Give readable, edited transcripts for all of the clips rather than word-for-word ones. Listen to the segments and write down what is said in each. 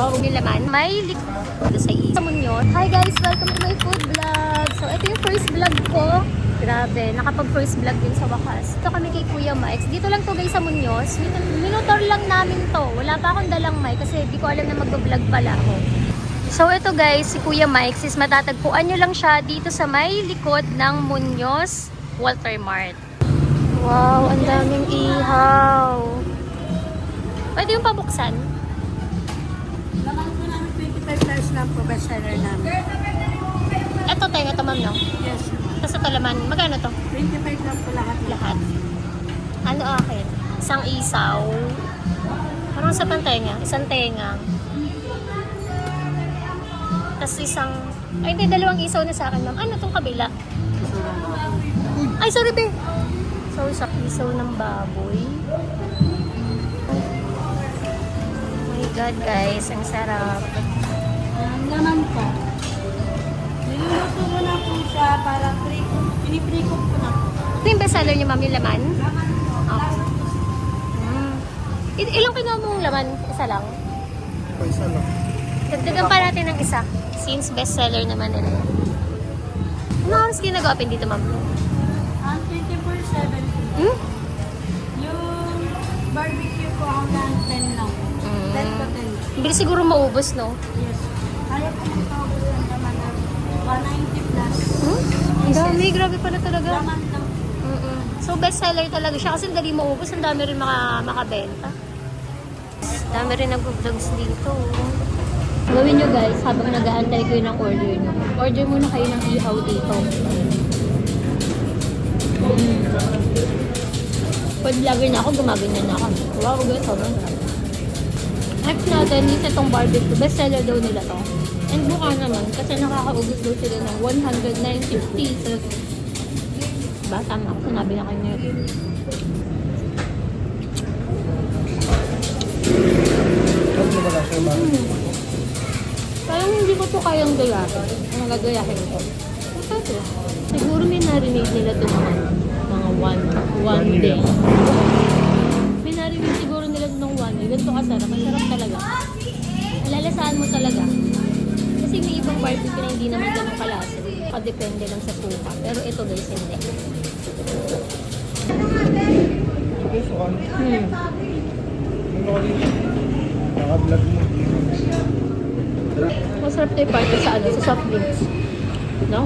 Wow, yung laman. May likod sa Muñoz. Hi guys, welcome to my food vlog. So, ito yung first vlog ko. Grabe, nakapag first vlog din sa wakas. Ito kami kay Kuya Mike. Dito lang to guys sa Muñoz. Minutor lang namin to. Wala pa akong dalang mic kasi di ko alam na mag-vlog pala ako. So, ito guys, si Kuya Mike, sis matatagpuan nyo lang siya dito sa may likod ng Muñoz Walter Mart. Wow, ang daming ihaw. Pwede yung pabuksan? Laman po namin 25 lang po bestseller namin. Ito tayo, ito ma'am, no? Yes. Tapos ito laman, magkano to? 25 lang po lahat. Lahat. Ano akin? Isang isaw. Parang sa tenga. Isang tenga. Tapos isang... Ay, hindi, dalawang isaw na sa akin, ma'am. Ano itong kabila? Ay, sorry, be. So, isang isaw ng baboy. Oh my God, guys. Ang sarap. Ang laman po. Niluluto ko na po siya para pinipre-cook ko na po. Ito yung bestseller niyo, ma'am, yung laman? Laman po. Okay. Ilang kinuha mong laman? Isa lang? Isa lang. Dagdagan pa natin ng isa. Since bestseller naman nila. Ano oras kayo nag-open dito, ma'am? Ang 24/7. Hmm? Yung barbecue ko hanggang 10 lang. 10 to 10. Bilis siguro maubos, no? Yes. Kaya po magpapagod ang laman ng 190 plus. Ang dami, grabe pala talaga. Laman lang. So, bestseller talaga siya kasi dali maubos. Ang dami rin makabenta. Dami rin nag-vlogs dito. Gawin nyo guys, habang nag-aantay kayo ng order nyo. Order muna kayo ng ihaw dito. Pag vlogger na ako, gumaganyan na ako. Wow, guys, sobrang sarap. Next natin is itong barbecue. Bestseller daw nila to. And buka naman, kasi nakakaubos daw sila ng 190 pieces. Diba? Tama ako, sinabi na kayo nyo. Huwag mo wala siya man. Parang hindi ko to kayang gayahin. Ang gagayahin ko. Ito. Siguro may narinig nila ito mga one day. May narinig siguro nila ito ng one day. Ganito kasarap. Masarap talaga. Alalasaan mo talaga. Kasi may ibang barbecue na hindi naman ganun kalasa. Depende lang sa suka. Pero ito guys, hindi. Okay, so ano? Naka-vlog mo. Masarap tayo party sa sa soft drinks. No?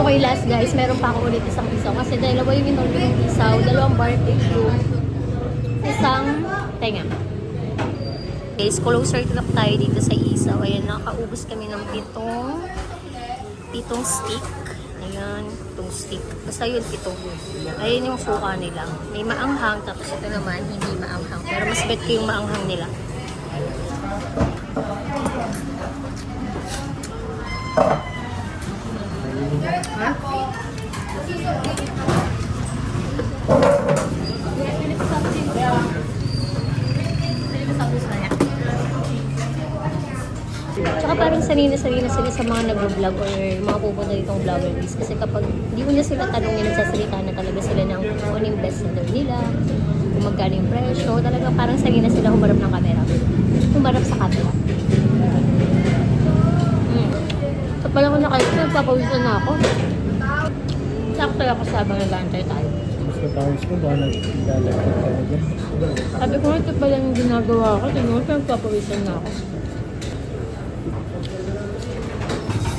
Okay, last guys, meron pa ako ulit isang isaw. Kasi dalawa yung in-order ng isaw, dalawang barbecue, isang tenga. Guys, closer look tayo dito sa isaw. Ayan, nakaubos kami ng pitong stick. Ayan, pitong stick. Basta yun, pitong. Ayan yung suka nila. May maanghang, tapos ito naman, hindi maanghang. Pero mas bet ko yung maanghang nila. Tsaka parang sanay na sila sa mga nag-vlog or mga pupunta ditong vloggeries. Kasi kapag hindi mo na sila tanongin, nagsasalita na talaga sila ng kung ano yung bestseller nila, kung magkano yung presyo. Talaga parang sanay na sila humarap ng camera. Humarap sa camera. So pala ko nagpapawisan na ako. Sakto ako sa habang nag-aantay tayo. Gusto tawis ko, baka naglalagay talaga. Sabi ko, ito pala yung ginagawa ko. Tingnan ko, nagpapawisan na ako.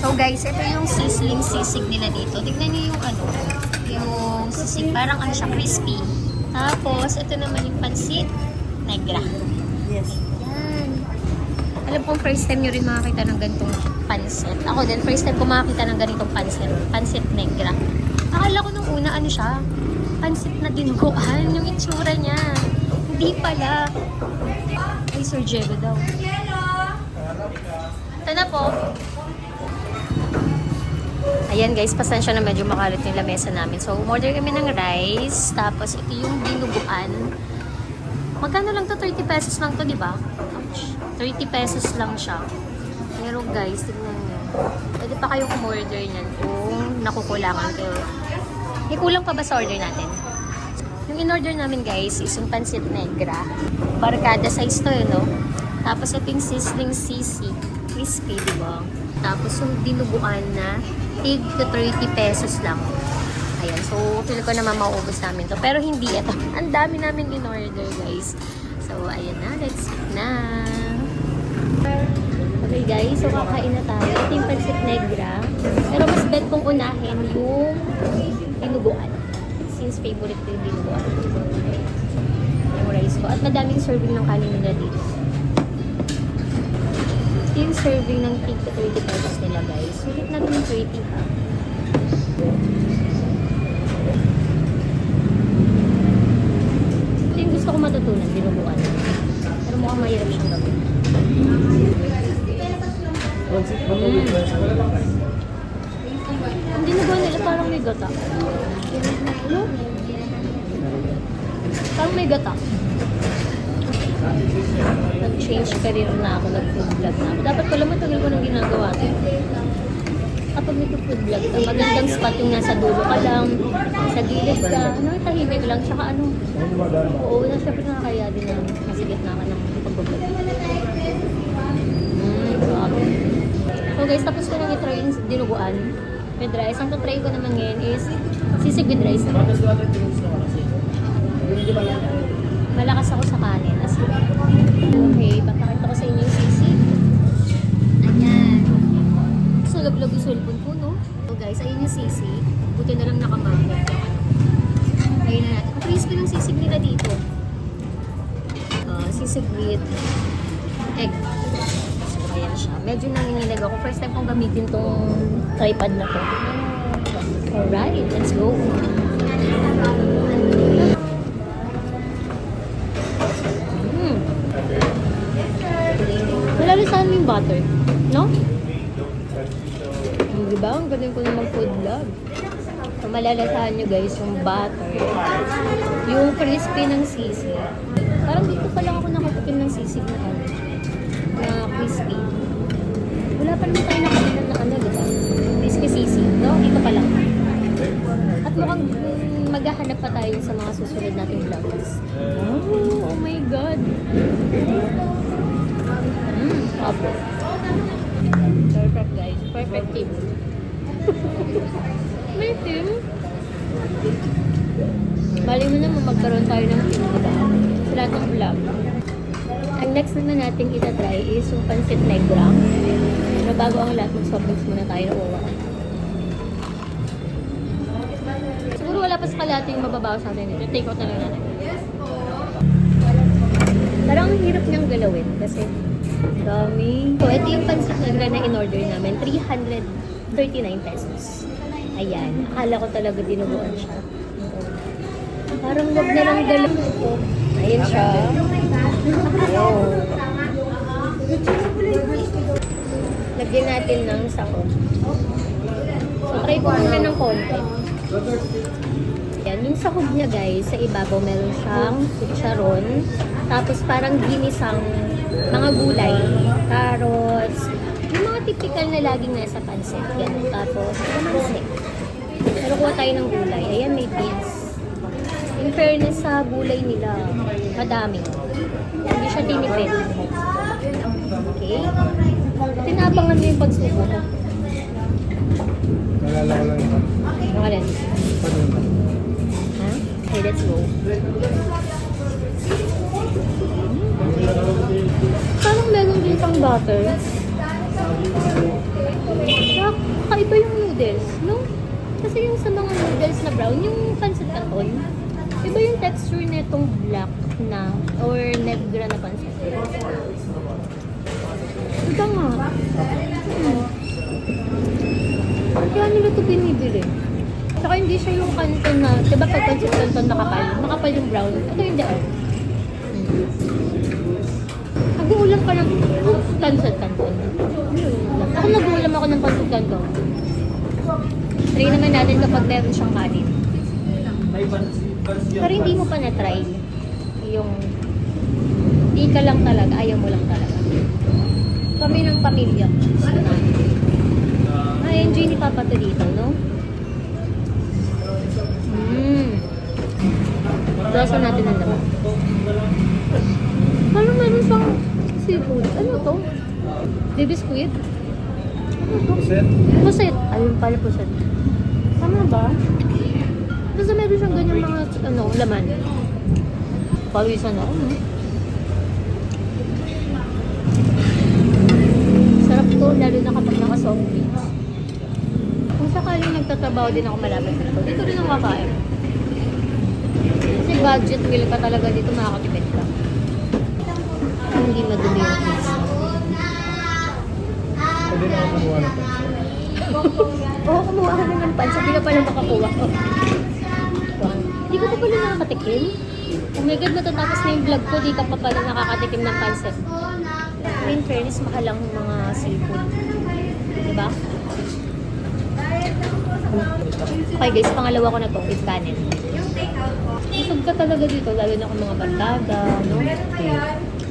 So guys, ito yung sizzling sisig nila dito. Tignan niyo yung yung sisig. Parang ano siya, crispy. Tapos, ito naman yung pansit negra. Yes. Yan. Alam kong first time nyo rin makakita ng ganitong pansit. Ako din, first time ko makakita ng ganitong pansit. Pansit negra. Akala ko nung una, ano siya? Pansit na dinuguan. Yung itsura niya. Hindi pala. Ay, Sir Diego daw. Ito na po. Ayan guys, pasensya na medyo makalit yung lamesa namin. So, umorder kami ng rice. Tapos, ito yung dinuguan. Magkano lang to? 30 pesos lang to, di ba? 30 pesos lang siya. Pero guys, tignan nyo. Pwede pa kayong umorder niyan kung nakukulangan kayo. May kulang pa ba sa order natin? Yung in-order namin guys is yung pansit negra. Barkada size to yun, no? Tapos ito yung sizzling sisig. Crispy, di ba? Tapos yung dinuguan na tig to 30 pesos lang. Ayan, so feel ko naman mauubos namin to. Pero hindi ito. Ang dami namin in-order, guys. So, ayan na. Let's eat na. Okay, guys. So, kakain na tayo. Ito yung pancit negra. Pero mas bet kong unahin yung dinuguan. Since favorite ko yung dinuguan. Yung rice ko. At madaming serving ng kanin nila dito. Ito yung serving ng tig to 30 pesos nila, guys. Sulit natin yung 30, ha? Ito yung gusto ko matutunan, dinuguan. Pero mukhang mahirap siyang gawin. Ang dinuguan nila parang may gata. Ano? Parang may gata. Nag-change career na ako, nag-food vlog na ako. Dapat pala matagal ko nang ginagawa ito. Kapag nag-food vlog ka, magandang spot yung nasa dulo ka lang, sa gilid ka, ano, tahimik lang, tsaka ano. Oo, na syempre nakakaya din na masigit na ka ng pag-vlog. Grabe. So guys, tapos ko nang i-try yung dinuguan with rice. Ang to-try ko naman ngayon is sisig with rice naman. Malakas ako sa kanin. Okay, papakita ko sa inyo yung sisig. Ayan. Sulog-log yung sulpon ko, no? So guys, ayun yung sisig. Buti na lang nakamagod. Ayun na natin. Ang crispy ng sisig nila dito. Sisig with egg. So, ayan siya. Medyo nanginginig ako. First time kong gamitin tong tripod na to. Alright, let's go. Malalisahan mo yung butter, no? Diba? Ang galing ko naman food vlog. So, malalasahan nyo guys yung butter. Yung crispy ng sisig. Parang dito pa lang ako nakatikim ng sisig na ano. Na crispy. Wala pa naman tayo nakatikim na ano, diba? Crispy sisig, no? Dito pa lang. At mukhang maghahanap pa tayo sa mga susunod nating vlogs. Oh my God! Perfect guys. Perfect team. May team. Bali mo naman magkaroon tayo ng team, diba? Sa lahat ng vlog. Ang next naman natin itatry is yung pancit negra. Na bago ang lahat, mag-softdrinks muna tayo na uwa. Siguro wala pa sa kalahati yung mababawas natin dito. Take out na lang natin. Parang ang hirap niyang galawin kasi dami. So, ito yung pancit negra na in-order namin. 339 pesos. Ayan. Akala ko talaga dinuguan siya. Parang wag na lang galaw. Ayan siya. Wow. Lagyan natin ng sahog. So, try ko muna ng konti. Yan, yung sahog niya guys, sa ibabaw meron siyang chicharon. Tapos parang ginisang mga gulay, carrots, yung mga typical na laging nasa pancit. Yan. Tapos, kalamansi. Pero kuha tayo ng gulay. Ayan, may beans. In fairness sa gulay nila, madami. Hindi siya tinipid. Okay. Tinabangan mo yung pagsubo ko. Nalala ko lang ito. Ano rin? Paano naman? Ha? Okay, let's go. Parang meron din pang butter. Kakaiba yung noodles, no? Kasi yung sa mga noodles na brown, yung pancit canton, iba yung texture nitong black na or negra na pancit. Ito nga. Kaya nila ito binibili. Saka hindi siya yung canton na, diba pag pancit canton makapal yung brown. Ito yung daan. Nag-uulam ka ng pancit canton. Ako nag-uulam ako ng pancit canton. Try naman natin kapag meron siyang kanin. Pero hindi mo pa na-try yung di ka lang talaga, ayaw mo lang talaga. Kami ng pamilya. Enjoy ni Papa to dito, no? Laso natin ang laman. Parang meron siyang seafood. Ano to? Baby squid? Ano to? Puset? Pusit. Ayun pala pusit. Tama ba? Kasi meron siyang ganyan mga laman. Pawisan ako. Sarap to, lalo na kapag naka-soft drinks. Kung sakaling nagtatrabaho din ako malapit dito, dito rin ang kakain. Kasi budget meal ka talaga dito, makakatipid ka. Hindi madumi yung pizza. Pwede na ako kumuha ng pansit. Oo, kumuha ka na ng pansit. Hindi ka pala makakuha ko. Hindi ko pa pala nakakatikim. Oh my God, matatapos na yung vlog ko, di ka pa pala nakakatikim ng pansit. In fairness, mahal ang mga seafood. Diba? Okay guys, pangalawa ko na to with kanin. Isog ka talaga dito, lalo na kung mga barkada, no?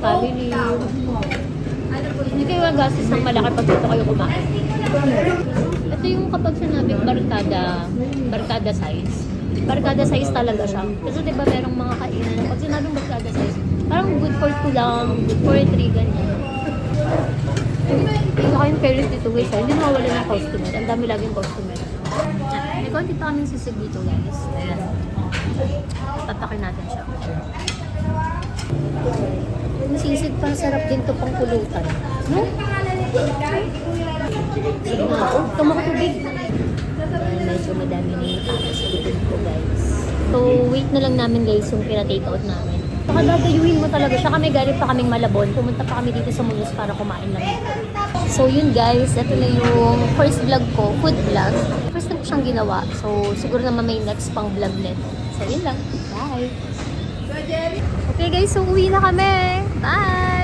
Family. Hindi kayo magastos ng malaki pag dito kayo kumain. Ito yung kapag sinabing barkada size. Barkada size talaga siya. Kasi diba merong mga kainan na pag sinabing barkada size, parang good for 2 lang, good for 3, ganyan. Hindi kayong fairness dito guys, hindi mawawala ng customer. Ang dami laging customer. May konti pa kaming sisig dito guys. Ayan. Tatakin natin siya. Yung sisig pa, sarap din to pang pulutan. No? Sige na ako. Tumakatubig. Medyo madami na yung takas sa likod ko guys. So, wait na lang namin guys yung pina-take out namin. Saka dadayuhin mo talaga siya. Kami galing pa kaming Malabon. Pumunta pa kami dito sa Muñoz para kumain lang dito. So yun guys, ito na yung first vlog ko, food vlog. First time ko siyang ginawa. So siguro naman may next pang vlog net. So yun lang. Bye! Okay guys, so uwi na kami. Bye!